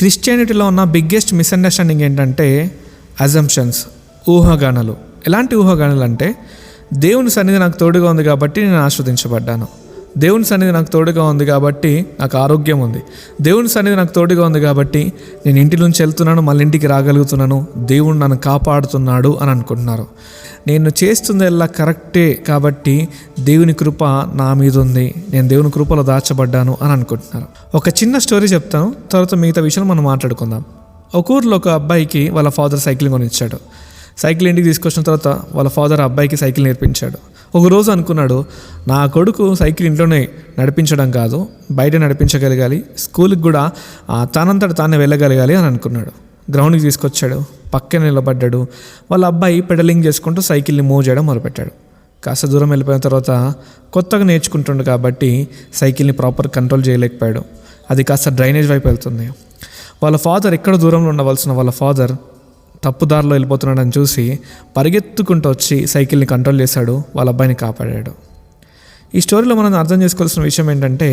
క్రిస్టియానిటీలో ఉన్న biggest misunderstanding ఏంటంటే assumptions, ఊహాగానాలు. ఎలాంటి ఊహాగానాలు అంటే, దేవుని సన్నిధి నాకు తోడుగా ఉంది కాబట్టి నేను ఆస్వాదించబడ్డాను, దేవుని సన్నిధి నాకు తోడుగా ఉంది కాబట్టి నాకు ఆరోగ్యం ఉంది, దేవుని సన్నిధి నాకు తోడుగా ఉంది కాబట్టి నేను ఇంటి నుంచి వెళ్తున్నాను, మళ్ళీ ఇంటికి రాగలుగుతున్నాను, దేవుడు నన్ను కాపాడుతున్నాడు అని అనుకుంటున్నారు. నేను చేస్తుందల్లా కరెక్టే కాబట్టి దేవుని కృప నా మీద ఉంది, నేను దేవుని కృపలో దాచబడ్డాను అని అనుకుంటున్నారు. ఒక చిన్న స్టోరీ చెప్తాను, తర్వాత మిగతా విషయాలు మనం మాట్లాడుకుందాం. ఒక ఊరిలో ఒక అబ్బాయికి వాళ్ళ ఫాదర్ సైకిల్ కొనిచ్చాడు. సైకిల్ ఇంటికి తీసుకొచ్చిన తర్వాత వాళ్ళ ఫాదర్ అబ్బాయికి సైకిల్ నేర్పించాడు. ఒకరోజు అనుకున్నాడు, నా కొడుకు సైకిల్ ఇంట్లోనే నడిపించడం కాదు, బయట నడిపించగలగాలి, స్కూల్కి కూడా తానంతట తానే వెళ్ళగలగాలి అని అనుకున్నాడు. గ్రౌండ్కి తీసుకొచ్చాడు, పక్కన నిలబడ్డాడు. వాళ్ళ అబ్బాయి పెడలింగ్ చేసుకుంటూ సైకిల్ని మూవ్ చేయడం మొదలుపెట్టాడు. కాస్త దూరం వెళ్ళిపోయిన తర్వాత కొత్తగా నేర్చుకుంటుండు కాబట్టి సైకిల్ని ప్రాపర్ కంట్రోల్ చేయలేకపోయాడు. అది కాస్త డ్రైనేజ్ వైపు వెళ్తుంది. వాళ్ళ ఫాదర్ ఎక్కడ దూరంలో ఉండవలసిన వాళ్ళ ఫాదర్ తప్పుదారిలో వెళ్ళిపోతున్నాడని చూసి పరిగెత్తుకుంటూ వచ్చి సైకిల్ని కంట్రోల్ చేశాడు, వాళ్ళ అబ్బాయిని కాపాడాడు. ఈ స్టోరీలో మనం అర్థం చేసుకోవాల్సిన విషయం ఏంటంటే,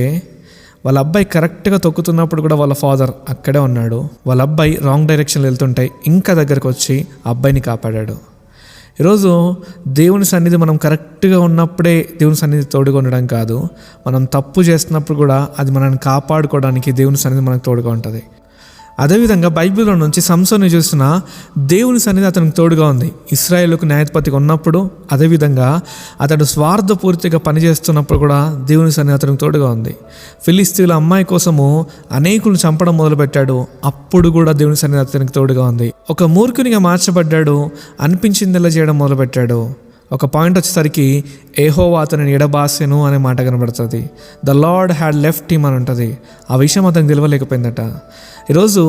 వాళ్ళ అబ్బాయి కరెక్ట్గా తొక్కుతున్నప్పుడు కూడా వాళ్ళ ఫాదర్ అక్కడే ఉన్నాడు. వాళ్ళ అబ్బాయి రాంగ్ డైరెక్షన్లో వెళ్తుంటే ఇంకా దగ్గరకు వచ్చి అబ్బాయిని కాపాడాడు. ఈరోజు దేవుని సన్నిధి మనం కరెక్ట్గా ఉన్నప్పుడే దేవుని సన్నిధి తోడుగా ఉండడం కాదు, మనం తప్పు చేస్తున్నప్పుడు కూడా అది మనల్ని కాపాడుకోవడానికి దేవుని సన్నిధి మనకు తోడుగా ఉంటుంది. అదేవిధంగా బైబిల్లో నుంచి సంసోన్ని చూసిన దేవుని సన్నిధి అతనికి తోడుగా ఉంది. ఇశ్రాయేలుకు న్యాయాధిపతిగా ఉన్నప్పుడు, అదేవిధంగా అతడు స్వార్థపూర్తిగా పనిచేస్తున్నప్పుడు కూడా దేవుని సన్నిధి అతనికి తోడుగా ఉంది. ఫిలిస్తీన్ల అమ్మాయి కోసము అనేకులను చంపడం మొదలుపెట్టాడు, అప్పుడు కూడా దేవుని సన్నిధి అతనికి తోడుగా ఉంది. ఒక మూర్ఖునిగా మార్చబడ్డాడు, అనిపించిందల్లా చేయడం మొదలుపెట్టాడు. ఒక పాయింట్ వచ్చేసరికి యెహోవా అతనిని ఎడబాసెను అనే మాట కనబడుతుంది. The lord had left him అని ఉంటుంది. ఆ విషయం అతనికి తెలియలేకపోయిందట. ఈరోజు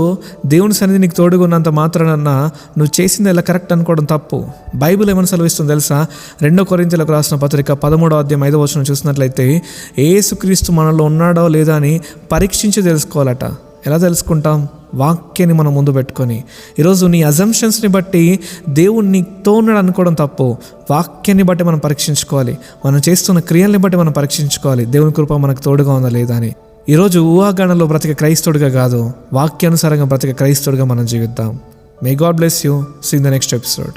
దేవుని సన్నిధి నీకు తోడుగా ఉన్నంత మాత్రాన నువ్వు చేసింది ఎలా కరెక్ట్ అనుకోవడం తప్పు. బైబిల్ ఏమైనా సెలవిస్తుందో తెలుసా? 2 కొరింథీయులకు రాసిన పత్రిక 13వ అధ్యాయం 5వ వచనం చూసినట్లయితే, యేసుక్రీస్తు మనలో ఉన్నాడో లేదా అని పరీక్షించి తెలుసుకోవాలట. ఎలా తెలుసుకుంటాం? వాక్యాన్ని మనం ముందు పెట్టుకొని. ఈరోజు నీ అజంప్షన్స్ని బట్టి దేవుడు నీతో ఉన్నాడు అనుకోవడం తప్పు. వాక్యాన్ని బట్టి మనం పరీక్షించుకోవాలి, మనం చేస్తున్న క్రియల్ని బట్టి మనం పరీక్షించుకోవాలి, దేవుని కృప మనకు తోడుగా ఉందా లేదా అని. ఈరోజు ఊహాగానంలో బ్రతిక క్రైస్తవుడిగా కాదు, వాక్యానుసారంగా బ్రతిక క్రైస్తవుడిగా మనం జీవిద్దాం. May God bless you. See in the next episode.